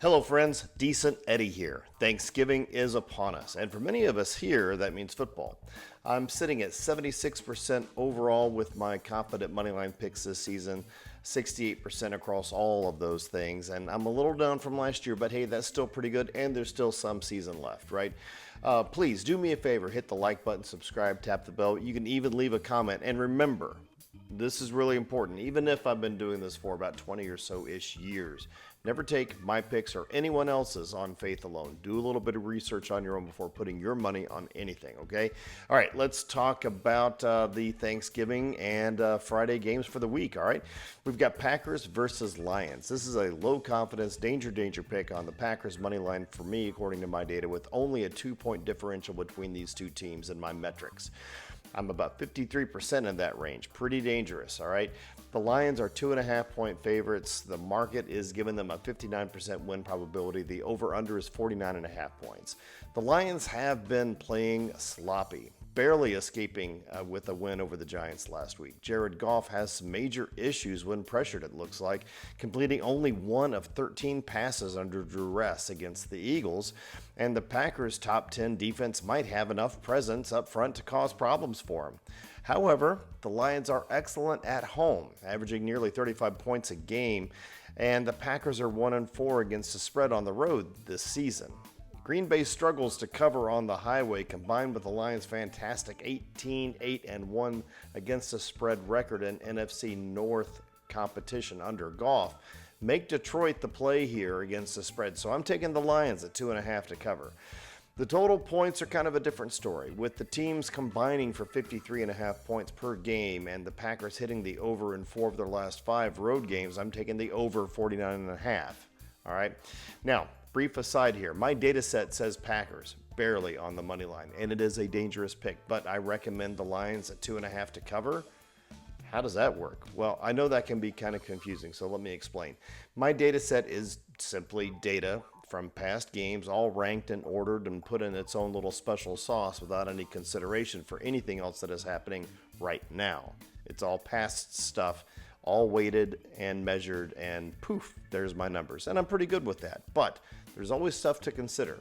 Hello friends, Decent Eddie here. Thanksgiving is upon us, and for many of us here, that means football. I'm sitting at 76% overall with my confident moneyline picks this season, 68% across all of those things, and I'm a little down from last year, but hey, that's still pretty good, and there's still some season left, right? Please do me a favor, hit the like button, subscribe, tap the bell. You can even leave a comment, and remember, this is really important. Even if I've been doing this for about 20 or so-ish years, never take my picks or anyone else's on faith alone. Do a little bit of research on your own before putting your money on anything, okay? All right, let's talk about the Thanksgiving and Friday games for the week, all right? We've got Packers versus Lions. This is a low-confidence, danger pick on the Packers money line for me, according to my data, with only a 2-point differential between these two teams in my metrics. I'm about 53% in that range. Pretty dangerous, all right? The Lions are 2.5-point favorites. The market is giving them a 59% win probability. The over-under is 49.5 points. The Lions have been playing sloppy, barely escaping with a win over the Giants last week. Jared Goff has some major issues when pressured, it looks like, completing only 1 of 13 passes under duress against the Eagles, and the Packers' top 10 defense might have enough presence up front to cause problems for him. However, the Lions are excellent at home, averaging nearly 35 points a game, and the Packers are 1-4 against the spread on the road this season. Green Bay struggles to cover on the highway, combined with the Lions' fantastic 18-8-1 against the spread record in NFC North competition under Goff. Make Detroit the play here against the spread, so I'm taking the Lions at 2.5 to cover. The total points are kind of a different story, with the teams combining for 53.5 points per game and the Packers hitting the over in 4 of their last 5 road games. I'm taking the over 49.5. All right. Now, brief aside here. My data set says Packers, barely on the money line, and it is a dangerous pick, but I recommend the Lions at 2.5 to cover. How does that work? Well, I know that can be kind of confusing, so let me explain. My data set is simply data from past games, all ranked and ordered and put in its own little special sauce without any consideration for anything else that is happening right now. It's all past stuff, all weighted and measured, and poof, there's my numbers. And I'm pretty good with that, but there's always stuff to consider.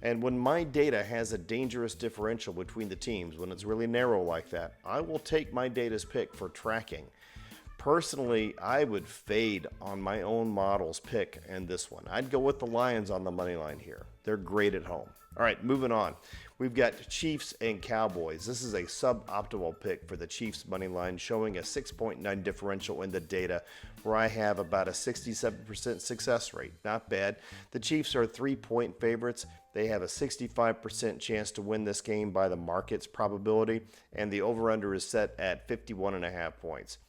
And when my data has a dangerous differential between the teams, when it's really narrow like that, I will take my data's pick for tracking. Personally, I would fade on my own model's pick in this one. I'd go with the Lions on the money line here. They're great at home. All right, moving on. We've got Chiefs and Cowboys. This is a suboptimal pick for the Chiefs money line, showing a 6.9 differential in the data, where I have about a 67% success rate. Not bad. The Chiefs are 3-point favorites. They have a 65% chance to win this game by the market's probability, and the over-under is set at 51.5 points.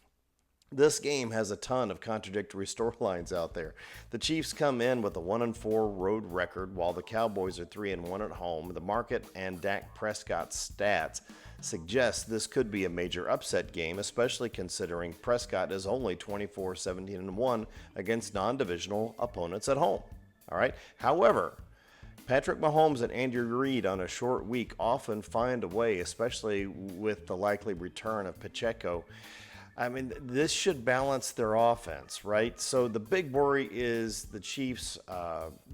This game has a ton of contradictory storylines out there. The Chiefs come in with a 1-4 road record, while the Cowboys are 3-1 at home. The market and Dak Prescott's stats suggest this could be a major upset game, especially considering Prescott is only 24-17-1 against non-divisional opponents at home. All right. However, Patrick Mahomes and Andy Reid on a short week often find a way, especially with the likely return of Pacheco. I mean, this should balance their offense, right? So the big worry is the Chiefs'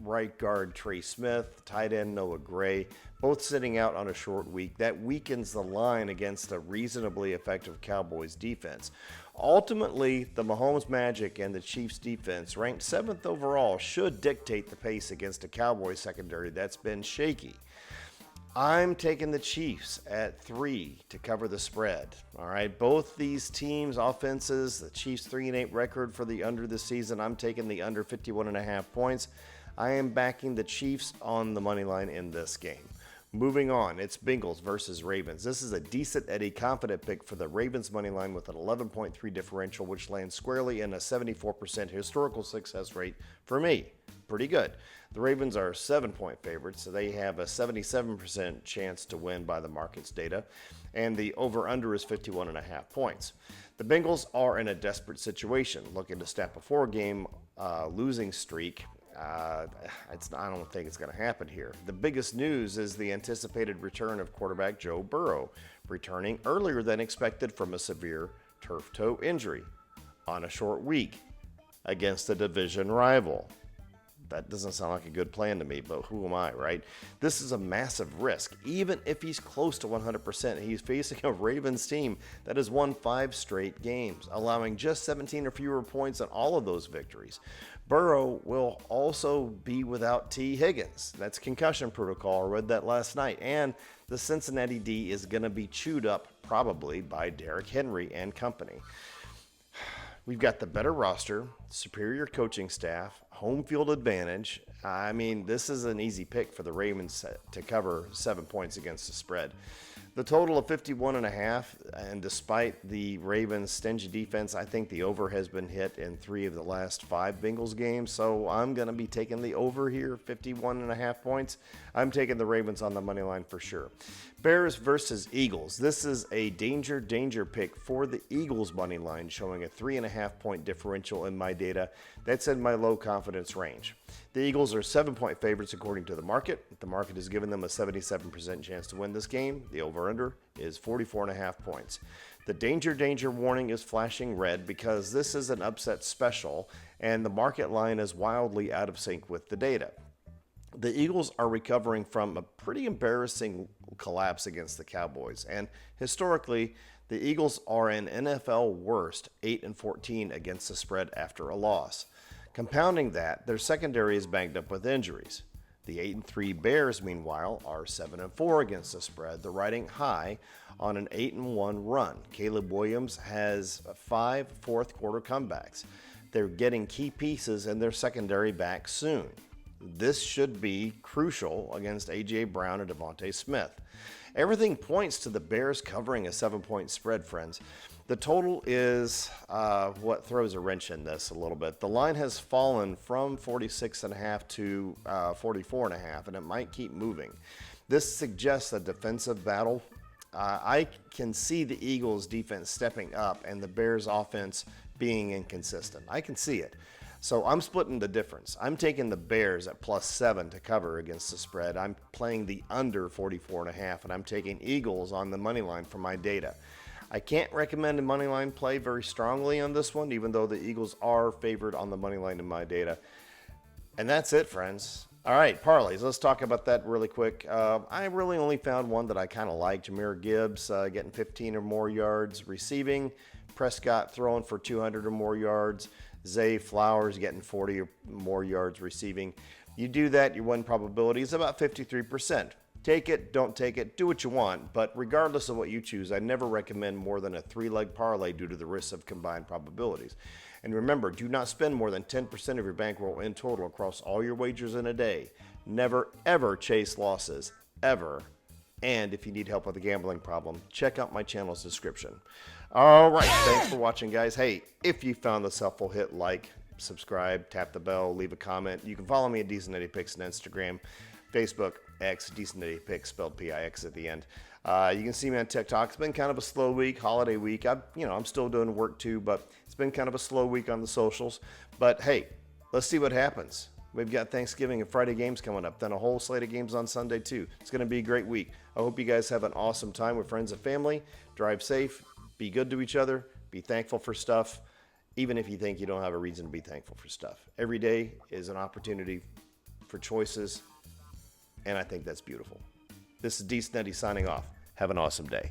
right guard Trey Smith, tight end Noah Gray, both sitting out on a short week. That weakens the line against a reasonably effective Cowboys defense. Ultimately, the Mahomes Magic and the Chiefs defense, ranked 7th overall, should dictate the pace against a Cowboys secondary that's been shaky. I'm taking the Chiefs at 3 to cover the spread. All right, both these teams' offenses, the Chiefs 3-8 record for the under this season. I'm taking the under 51.5 points. I am backing the Chiefs on the money line in this game. Moving on, it's Bengals versus Ravens. This is a decent Eddie confident pick for the Ravens money line with an 11.3 differential, which lands squarely in a 74% historical success rate for me. Pretty good. The Ravens are 7-point favorites, so they have a 77% chance to win by the market's data, and the over-under is 51.5 points. The Bengals are in a desperate situation, looking to snap a 4-game losing streak. I don't think it's going to happen here. The biggest news is the anticipated return of quarterback Joe Burrow, returning earlier than expected from a severe turf toe injury on a short week against a division rival. That doesn't sound like a good plan to me, but who am I, right? This is a massive risk. Even if he's close to 100%, he's facing a Ravens team that has won 5 straight games, allowing just 17 or fewer points on all of those victories. Burrow will also be without T. Higgins. That's concussion protocol. I read that last night. And the Cincinnati D is going to be chewed up probably by Derrick Henry and company. We've got the better roster, superior coaching staff, home field advantage. I mean, this is an easy pick for the Ravens to cover 7 points against the spread. The total of 51.5, and despite the Ravens' stingy defense, I think the over has been hit in 3 of the last 5 Bengals games, so I'm going to be taking the over here, 51.5 points. I'm taking the Ravens on the money line for sure. Bears versus Eagles. This is a danger pick for the Eagles money line, showing a 3.5-point differential in my data. That's in my low confidence range. The Eagles are 7-point favorites according to the market. The market has given them a 77% chance to win this game. The over-under is 44.5 points. The danger warning is flashing red because this is an upset special and the market line is wildly out of sync with the data. The Eagles are recovering from a pretty embarrassing collapse against the Cowboys, and historically, the Eagles are an NFL worst 8-14 against the spread after a loss. Compounding that, their secondary is banged up with injuries. The 8-3 Bears, meanwhile, are 7-4 against the spread. They're riding high on an 8-1 run. Caleb Williams has 5 fourth-quarter comebacks. They're getting key pieces in their secondary back soon. This should be crucial against A.J. Brown and Devontae Smith. Everything points to the Bears covering a 7-point spread, friends. The total is what throws a wrench in this a little bit. The line has fallen from 46.5 to 44.5, and it might keep moving. This suggests a defensive battle. I can see the Eagles' defense stepping up and the Bears' offense being inconsistent. I can see it. So I'm splitting the difference. I'm taking the Bears at +7 to cover against the spread. I'm playing the under 44.5, and I'm taking Eagles on the money line for my data. I can't recommend a money line play very strongly on this one, even though the Eagles are favored on the money line in my data. And that's it, friends. All right, parlays. Let's talk about that really quick. I really only found one that I kind of like. Jahmyr Gibbs getting 15 or more yards receiving. Prescott throwing for 200 or more yards. Zay Flowers getting 40 or more yards receiving. You do that, your win probability is about 53%. Take it, don't take it, do what you want. But regardless of what you choose, I never recommend more than a 3-leg parlay due to the risks of combined probabilities. And remember, do not spend more than 10% of your bankroll in total across all your wagers in a day. Never, ever chase losses, ever. And if you need help with a gambling problem, check out my channel's description. All right, thanks for watching, guys. Hey, if you found this helpful, hit like, subscribe, tap the bell, leave a comment. You can follow me at Decent Eddie Picks on Instagram, Facebook, X, Decent Eddie Picks, spelled P-I-X at the end. You can see me on TikTok. It's been kind of a slow week, holiday week. I'm still doing work too, but it's been kind of a slow week on the socials. But hey, let's see what happens. We've got Thanksgiving and Friday games coming up, then a whole slate of games on Sunday too. It's going to be a great week. I hope you guys have an awesome time with friends and family. Drive safe, be good to each other, be thankful for stuff, even if you think you don't have a reason to be thankful for stuff. Every day is an opportunity for choices, and I think that's beautiful. This is Decent Eddie signing off. Have an awesome day.